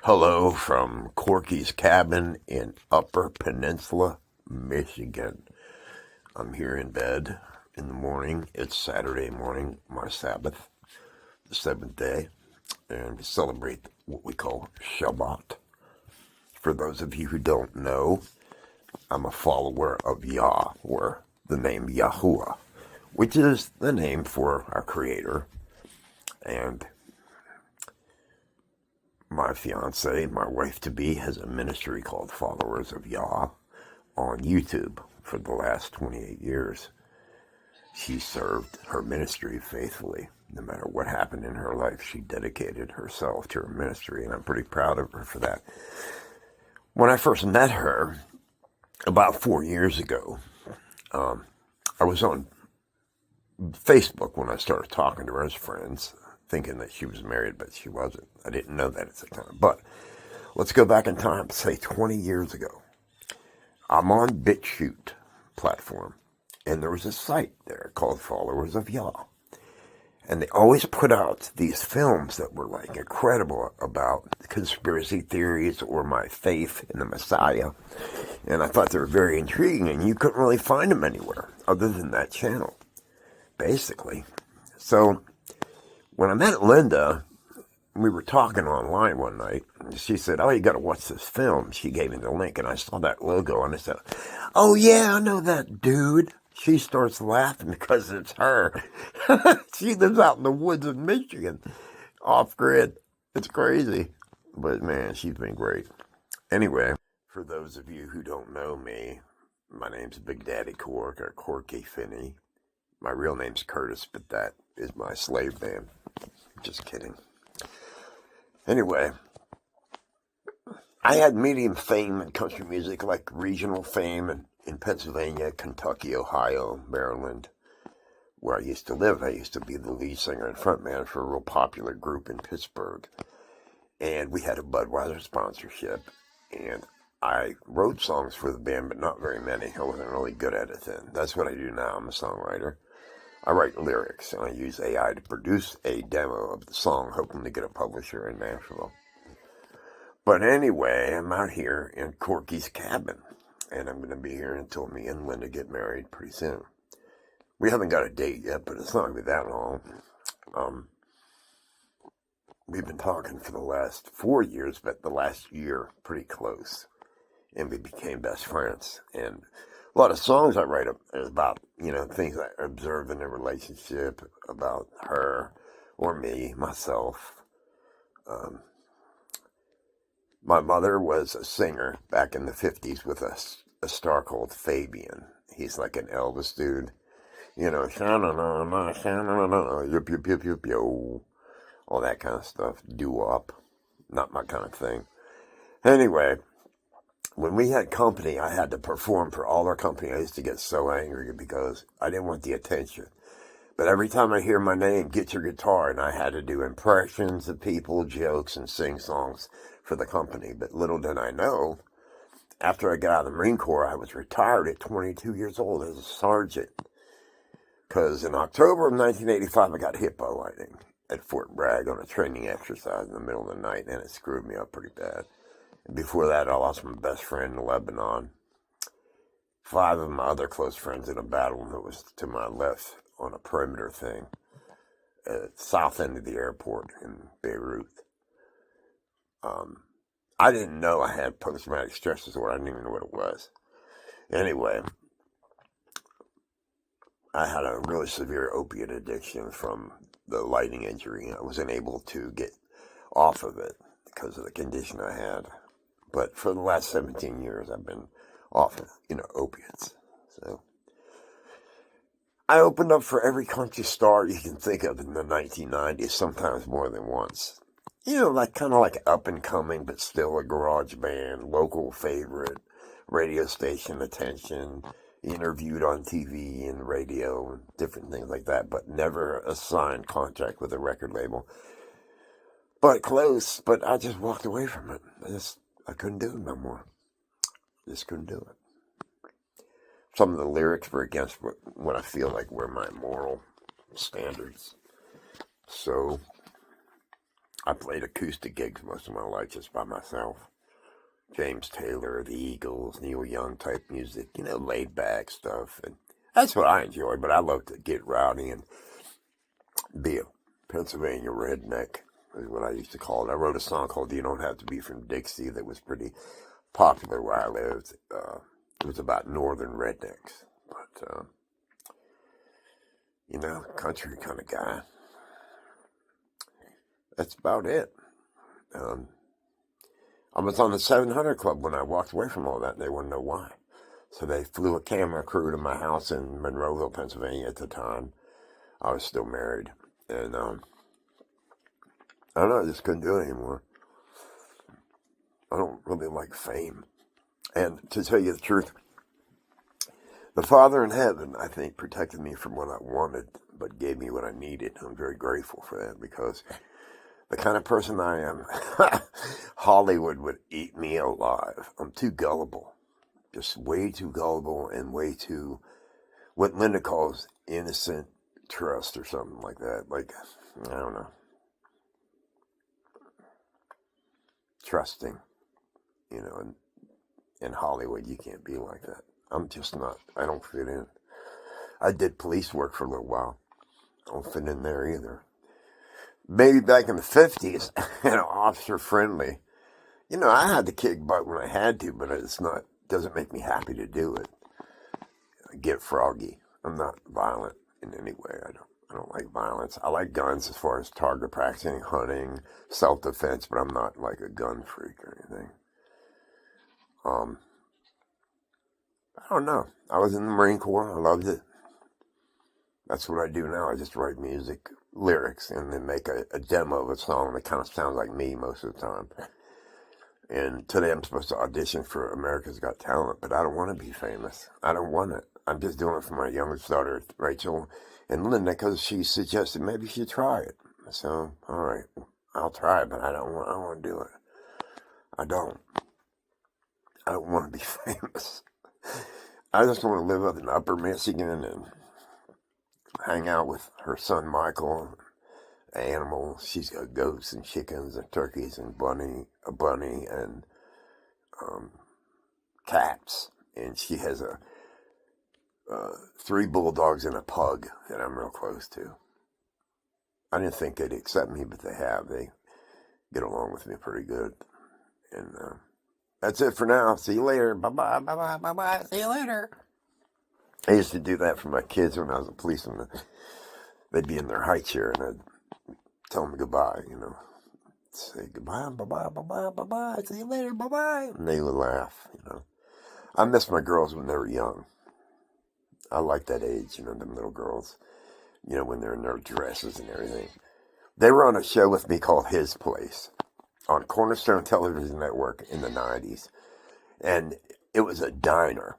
Hello from Corky's cabin in Upper Peninsula, Michigan. I'm here in bed in the morning. It's Saturday morning, my Sabbath, the seventh day, and we celebrate what we call Shabbat. For those of you who don't know, I'm a follower of Yah, or the name Yahuwah, which is the name for our Creator. And my fiance, my wife-to-be, has a ministry called Followers of Yah on YouTube for the last 28 years. She served her ministry faithfully. No matter what happened in her life, she dedicated herself to her ministry, and I'm pretty proud of her for that. When I first met her, about 4 years ago, I was on Facebook when I started talking to her as friends, thinking that she was married, but she wasn't. I didn't know that at the time. But let's go back in time, say 20 years ago. I'm on BitChute platform, and there was a site there called Followers of Yah. And they always put out these films that were like incredible about conspiracy theories or my faith in the Messiah. And I thought they were very intriguing, and you couldn't really find them anywhere other than that channel, basically. So when I met Linda, we were talking online one night. She said, "Oh, you got to watch this film." She gave me the link, and I saw that logo, and I said, "Oh, yeah, I know that dude." She starts laughing because it's her. She lives out in the woods of Michigan, off-grid. It's crazy. But, man, she's been great. Anyway, for those of you who don't know me, my name's Big Daddy Cork, or Corky Finney. My real name's Curtis, but that is my slave name. Just kidding. Anyway, I had medium fame in country music, like regional fame in Pennsylvania, Kentucky, Ohio, Maryland, where I used to live. I used to be the lead singer and frontman for a real popular group in Pittsburgh. And we had a Budweiser sponsorship. And I wrote songs for the band, but not very many. I wasn't really good at it then. That's what I do now. I'm a songwriter. I write lyrics, and I use AI to produce a demo of the song, hoping to get a publisher in Nashville. But anyway, I'm out here in Corky's cabin, and I'm going to be here until me and Linda get married pretty soon. We haven't got a date yet, but it's not going to be that long. We've been talking for the last 4 years, but the last year pretty close, and we became best friends. And a lot of songs I write about, things I observe in a relationship, about her or me, myself. My mother was a singer back in the 50s with a star called Fabian. He's like an Elvis dude. Sha-na-na-na, sha-na-na-na, yip, yip, yip, yip, yo. All that kind of stuff. Doo-wop. Not my kind of thing. Anyway, when we had company, I had to perform for all our company. I used to get so angry because I didn't want the attention. But every time I hear my name, get your guitar, and I had to do impressions of people, jokes, and sing songs for the company. But little did I know, after I got out of the Marine Corps, I was retired at 22 years old as a sergeant. Because in October of 1985, I got hit by lightning at Fort Bragg on a training exercise in the middle of the night, and it screwed me up pretty bad. And before that, I lost my best friend in Lebanon. 5 of my other close friends in a battle that was to my left on a perimeter thing at the south end of the airport in Beirut. I didn't know I had post-traumatic stress disorder. I didn't even know what it was. Anyway, I had a really severe opiate addiction from the lightning injury. I wasn't able to get off of it because of the condition I had. But for the last 17 years, I've been off of, opiates. So I opened up for every country star you can think of in the 1990s, sometimes more than once. Kind of like up and coming, but still a garage band, local favorite, radio station attention, interviewed on TV and radio and different things like that, but never a signed contract with a record label. But close, but I just walked away from it. I couldn't do it no more. Just couldn't do it. Some of the lyrics were against what I feel like were my moral standards. So I played acoustic gigs most of my life just by myself. James Taylor, the Eagles, Neil Young type music, laid back stuff. And that's what I enjoy, but I love to get rowdy and be a Pennsylvania redneck, is what I used to call it. I wrote a song called You Don't Have to Be From Dixie that was pretty popular where I lived. It was about northern rednecks. But, country kind of guy. That's about it. I was on the 700 Club when I walked away from all that, and they wouldn't know why. So they flew a camera crew to my house in Monroeville, Pennsylvania at the time. I was still married. And I don't know, I just couldn't do it anymore. I don't really like fame. And to tell you the truth, the Father in heaven, I think, protected me from what I wanted, but gave me what I needed. I'm very grateful for that because the kind of person I am, Hollywood would eat me alive. I'm too gullible. Just way too gullible and way too, what Linda calls innocent trust or something like that. Like, I don't know. Trusting, in Hollywood, you can't be like that. I'm just not. I don't fit in. I did police work for a little while. I don't fit in there either. Maybe back in the 50s, officer friendly. I had to kick butt when I had to, but doesn't make me happy to do it. I get froggy. I'm not violent in any way. I don't like violence. I like guns as far as target practicing, hunting, self-defense, but I'm not like a gun freak or anything. I don't know. I was in the Marine Corps. I loved it. That's what I do now. I just write music, lyrics, and then make a demo of a song that kind of sounds like me most of the time. And today I'm supposed to audition for America's Got Talent, but I don't want to be famous. I don't want it. I'm just doing it for my youngest daughter, Rachel, and Linda, because she suggested maybe she try it. So, all right, I'll try it, but I don't want to do it. I don't want to be famous. I just want to live up in Upper Michigan and hang out with her son Michael, animals. She's got goats and chickens and turkeys and a bunny and cats. And she has 3 bulldogs and a pug that I'm real close to. I didn't think they'd accept me, but they have. They get along with me pretty good. And that's it for now. See you later. Bye-bye, bye-bye, bye-bye. See you later. I used to do that for my kids when I was a policeman. They'd be in their high chair, and I'd tell them goodbye, Say goodbye, bye-bye, bye-bye, bye-bye. See you later, bye-bye. And they would laugh, I miss my girls when they were young. I like that age, them little girls, when they're in their dresses and everything. They were on a show with me called His Place on Cornerstone Television Network in the 90s. And it was a diner.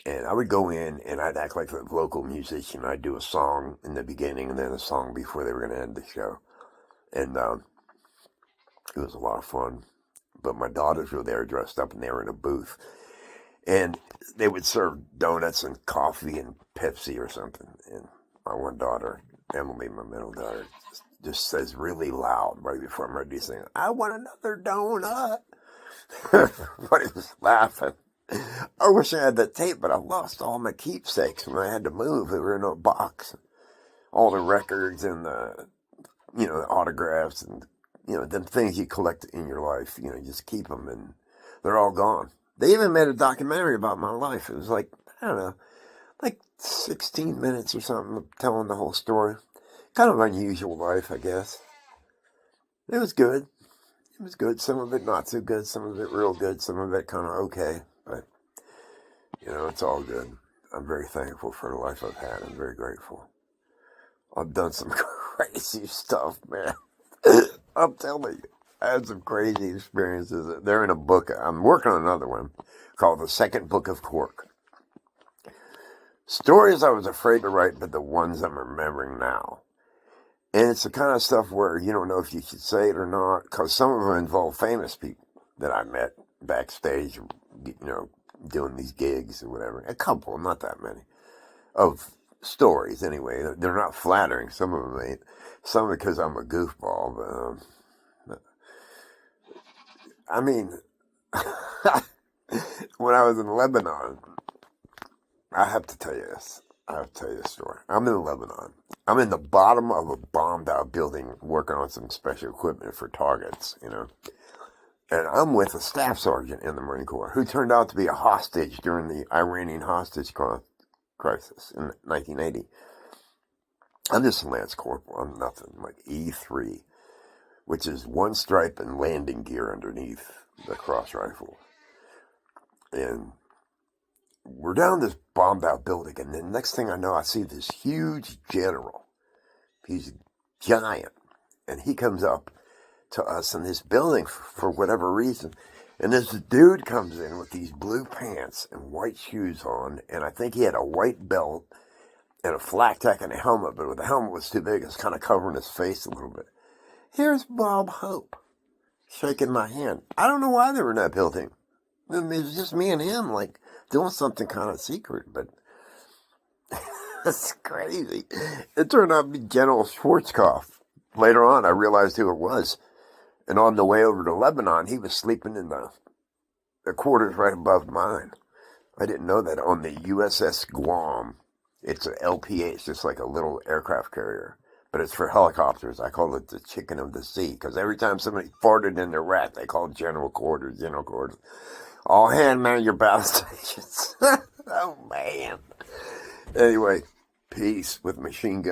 And I would go in and I'd act like a local musician. I'd do a song in the beginning and then a song before they were going to end the show. And it was a lot of fun. But my daughters were there dressed up and they were in a booth. And they would serve donuts and coffee and Pepsi or something. And my one daughter, Emily, my middle daughter, just says really loud right before I'm ready to sing, I want another donut. Everybody was laughing. I wish I had that tape, but I lost all my keepsakes when I had to move. They were in a box. All the records and the autographs and, the things you collect in your life, just keep them and they're all gone. They even made a documentary about my life. It was like, I don't know, like 16 minutes or something telling the whole story. Kind of unusual life, I guess. It was good. It was good. Some of it not so good. Some of it real good. Some of it kind of okay. But, it's all good. I'm very thankful for the life I've had. I'm very grateful. I've done some crazy stuff, man. I'm telling you. I had some crazy experiences. They're in a book. I'm working on another one called The Second Book of Cork. Stories I was afraid to write, but the ones I'm remembering now. And it's the kind of stuff where you don't know if you should say it or not, because some of them involve famous people that I met backstage, doing these gigs or whatever. A couple, not that many, of stories anyway. They're not flattering. Some of them ain't. Some because I'm a goofball, but I mean, when I was in Lebanon, I have to tell you this. I have to tell you this story. I'm in Lebanon. I'm in the bottom of a bombed out building working on some special equipment for targets, you know. And I'm with a staff sergeant in the Marine Corps who turned out to be a hostage during the Iranian hostage crisis in 1980. I'm just a Lance Corporal. I'm nothing, like E3, which is one stripe and landing gear underneath the cross rifle. And we're down this bombed out building, and the next thing I know, I see this huge general. He's giant, and he comes up to us in this building for whatever reason. And this dude comes in with these blue pants and white shoes on, and I think he had a white belt and a flak tack and a helmet, but the helmet was too big, it's kind of covering his face a little bit. Here's Bob Hope shaking my hand. I don't know why they were in that building. I mean, it was just me and him, like, doing something kind of secret, but that's crazy. It turned out to be General Schwarzkopf. Later on, I realized who it was. And on the way over to Lebanon, he was sleeping in the quarters right above mine. I didn't know that. On the USS Guam, it's an LPA, it's just like a little aircraft carrier. But it's for helicopters. I call it the chicken of the sea, because every time somebody farted in their rack, they called General Quarters, General Quarters. All hand man your battle stations. Oh, man. Anyway, peace with machine gun.